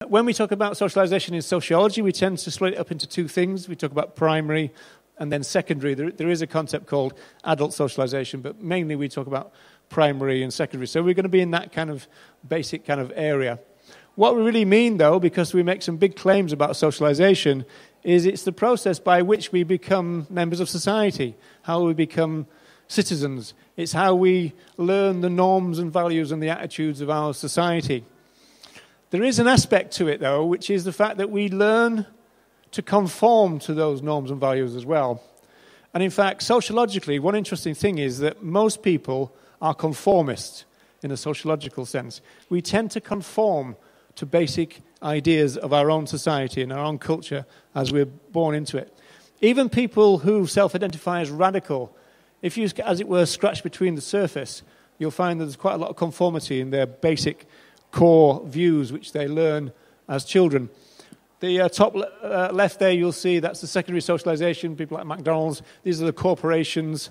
When we talk about socialization in sociology, we tend to split it up into two things. We talk about primary and then secondary. There is a concept called adult socialization, but mainly we talk about primary and secondary. So we're going to be in that kind of basic kind of area. What we really mean, though, because we make some big claims about socialization, is it's the process by which we become members of society, how we become citizens. It's how we learn the norms and values and the attitudes of our society. There is an aspect to it, though, which is the fact that we learn to conform to those norms and values as well. And in fact, sociologically, one interesting thing is that most people are conformists in a sociological sense. We tend to conform to basic ideas of our own society and our own culture as we're born into it. Even people who self-identify as radical, if you, as it were, scratch between the surface, you'll find that there's quite a lot of conformity in their basic core views which they learn as children. The top left there, you'll see that's the secondary socialization, people like McDonald's. These are the corporations.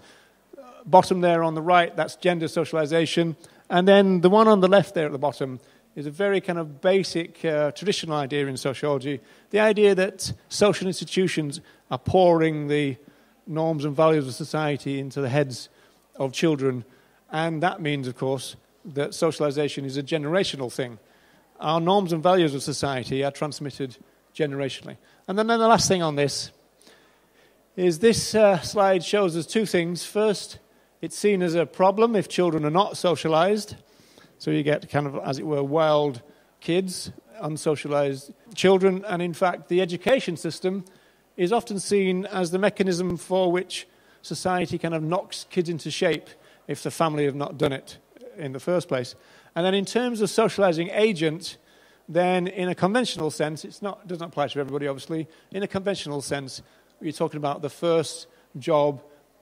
Bottom there on the right, that's gender socialization. And then the one on the left there at the bottom is a very kind of basic traditional idea in sociology, the idea that social institutions are pouring the norms and values of society into the heads of children. And that means, of course, that socialization is a generational thing. Our norms and values of society are transmitted generationally. And then the last thing on this is this slide shows us two things. First, it's seen as a problem if children are not socialized. So you get kind of, as it were, wild kids, unsocialized children. And in fact, the education system is often seen as the mechanism for which society kind of knocks kids into shape if the family have not done it in the first place. And then in terms of socializing agent, then in a conventional sense, it doesn't apply to everybody, obviously. In a conventional sense, you're talking about the first job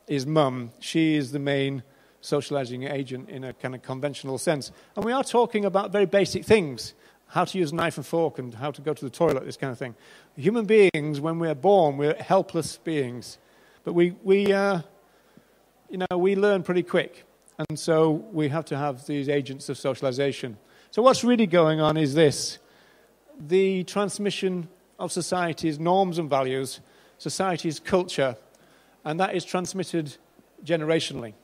is mum. She is the main socializing agent in a kind of conventional sense. And we are talking about very basic things, how to use a knife and fork and how to go to the toilet, this kind of thing. Human beings, when we're born, we're helpless beings. But we learn pretty quick. And so we have to have these agents of socialization. So what's really going on is this. The transmission of society's norms and values, society's culture, and that is transmitted generationally.